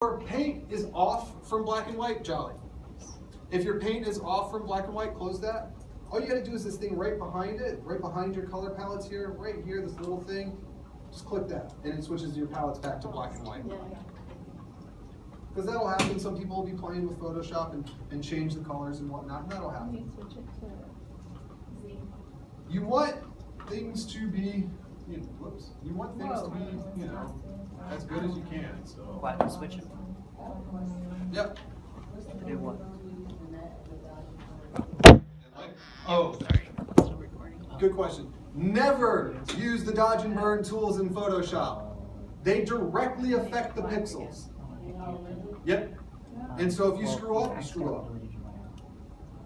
your paint is off from black and white, jolly. If your paint is off from black and white, close that. All you gotta do is this thing right behind it, right behind your color palettes here, right here, this little thing. Just click that, and it switches your palettes back to black and white. Because that'll happen. Some people will be playing with Photoshop and change the colors and whatnot, and that'll happen. You want things to be, whoops. You want things to be, as good as you can. So. Why don't you switch it? Yep. Do what? Oh, good question. Never use the dodge and burn tools in Photoshop. They directly affect the pixels. Yep. And so if you screw up, you screw up.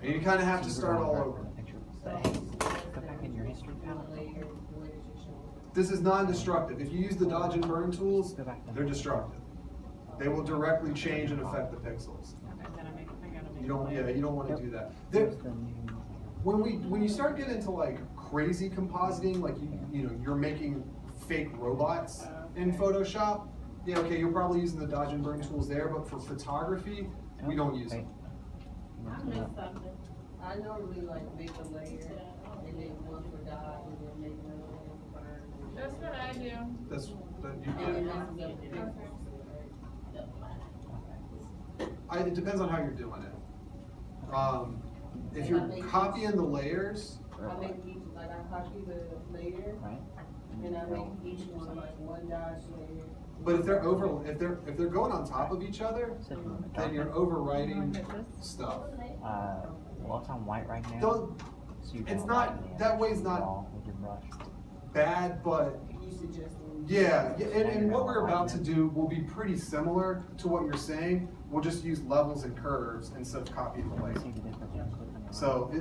And you kind of have to start all over. This is non-destructive. If you use the dodge and burn tools, they're destructive. They will directly change and affect the pixels. You don't want to do that. When you start getting into like crazy compositing, like you're making fake robots in Photoshop, yeah, okay, you're probably using the dodge and burn tools there, but for photography, we don't use them. I normally like make a layer and then one for dodge and then make another one for burn. That's what I do. That's that you And get. then It depends on how you're doing it. If you're copying the layers, I make each, like I copy the layer, and I make each one like one dodge layer. but if they're going on top of each other, then you're overwriting stuff. Well, it's on white right now. Don't, So you it's can not, write that way's not with your brush. bad, but You suggest yeah, and what we're about to do will be pretty similar to what you're saying. We'll just use levels and curves instead of copying the layer. See the difference when you click on the So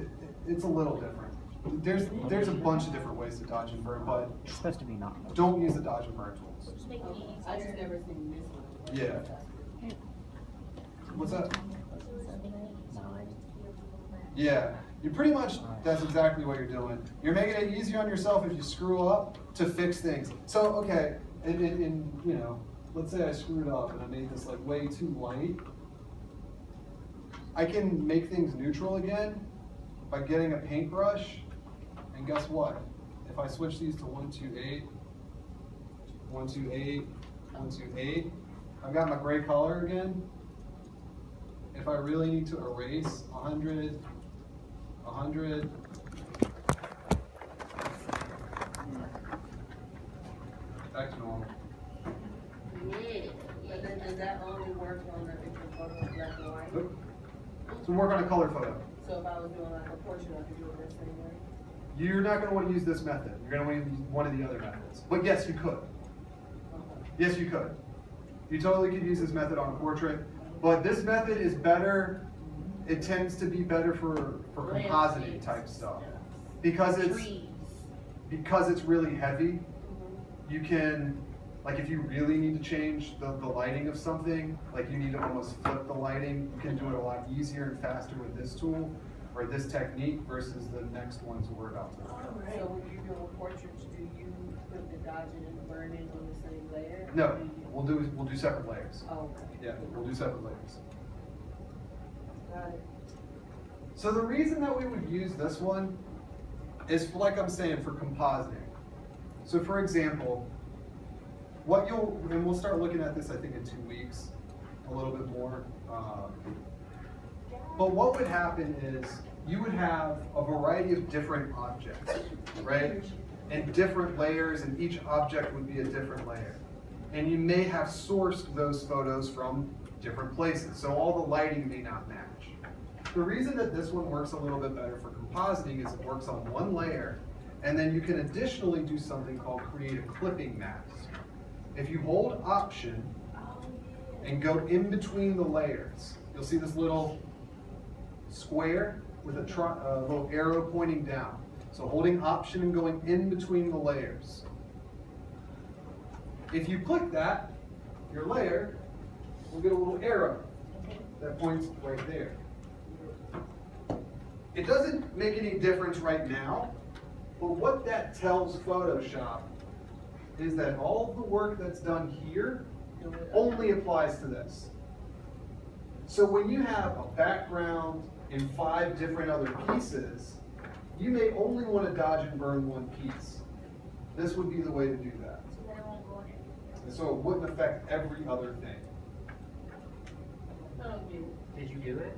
it's a little different. There's a bunch of different ways to dodge and burn, but It's supposed to be not. don't use the dodge and burn tools. I just never seen this one. Yeah. What's that? No. Yeah, you pretty much, that's exactly what you're doing. You're making it easier on yourself if you screw up to fix things. So, okay, let's say I screwed up and I made this like way too light. I can make things neutral again by getting a paintbrush, and guess what? If I switch these to 128, 128, 128, I've got my gray color again. If I really need to erase 100, 100, back to normal. Yeah, but then does that only work on the different photos, black and white? So we work on a color photo. So if I was doing like a portrait, I could do it the same way? You're not going to want to use this method. You're going to want to use one of the other methods. But yes, you could. Yes, you could. You totally could use this method on a portrait. But this method is better. It tends to be better for compositing type stuff. Because it's really heavy, you can, like if you really need to change the lighting of something, like you need to almost flip the lighting, you can do it a lot easier and faster with this tool or this technique versus the next ones we're about to look at. So when you're doing portraits, do you put the dodging and the burning on the same layer? No, we'll do separate layers. Oh, okay. Yeah, we'll do separate layers. Got it. So the reason that we would use this one is, like I'm saying, for compositing. So for example, and we'll start looking at this I think in 2 weeks, a little bit more. But what would happen is you would have a variety of different objects, right? And different layers, and each object would be a different layer. And you may have sourced those photos from different places, so all the lighting may not match. The reason that this one works a little bit better for compositing is it works on one layer, and then you can additionally do something called create a clipping mask. If you hold Option and go in between the layers, you'll see this little square with a little arrow pointing down. So holding Option and going in between the layers. If you click that, your layer will get a little arrow that points right there. It doesn't make any difference right now, but what that tells Photoshop is that all of the work that's done here do it. only applies to this. So when you have a background in 5 different other pieces, you may only want to dodge and burn one piece. This would be the way to do that. So then it won't go in it. And so it wouldn't affect every other thing. I don't get it. Did you do it?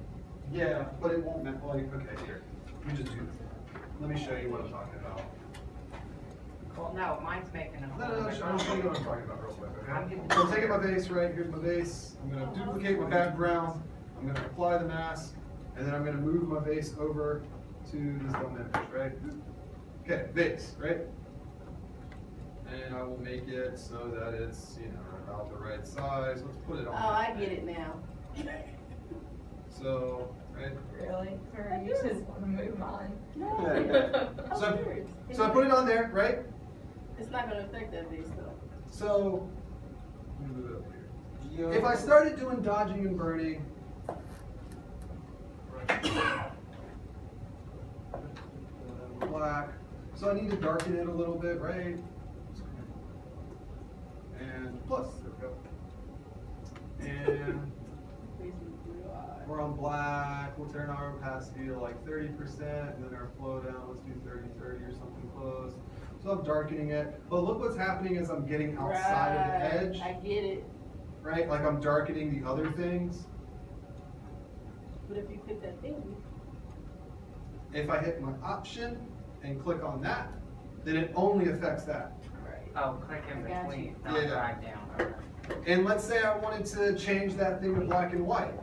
Yeah, but it won't, like, okay, here, you just do this. Let me show you what I'm talking about. Well, no, mine's making a No, whole. no, I'll show you what I'm talking about real quick, I'm okay? getting- So I'm taking my base, right, here's my base, I'm gonna duplicate my background, I'm gonna apply the mask, and then I'm gonna move my base over to this dumb image, right? Okay, base, right? And I will make it so that it's, you know, about the right size, let's put it Oh, on. I get it now. So, right? Really? Or you just wanna move on? No. So, I'm serious. so I put it on there, right? It's not gonna affect that base though. So, let me move it up here. If I started doing dodging and burning, black, so I need to darken it a little bit, right? And plus, there we go. And we're on black, we'll turn our opacity to like 30%, and then our flow down, let's do 30-30 or something close. So I'm darkening it, but look what's happening is I'm getting outside of the edge, I get it, right? Like I'm darkening the other things. but if you pick that thing, If I hit my option and click on that, then it only affects that. right? Oh, click in I got between, you. not Yeah. drag down. Okay. And let's say I wanted to change that thing to black and white.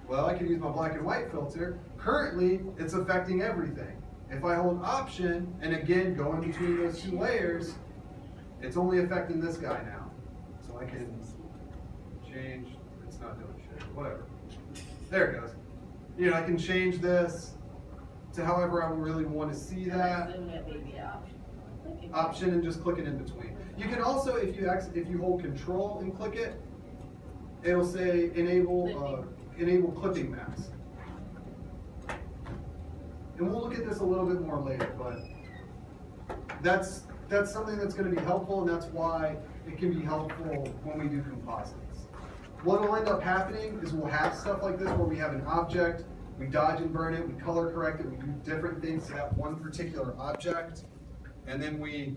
Well, I can use my black and white filter. Currently, it's affecting everything. If I hold option and again go in between those 2 layers, it's only affecting this guy now. So I can change, it's not doing shit, whatever. There it goes. You know, I can change this to however I really want to see that. Zoom that baby out. Option and just click it in between. You can also, if you hold Control and click it, it'll say enable clipping mask. And we'll look at this a little bit more later, but that's something that's going to be helpful, and that's why it can be helpful when we do composites. What will end up happening is we'll have stuff like this where we have an object, we dodge and burn it, we color correct it, we do different things to that one particular object, and then we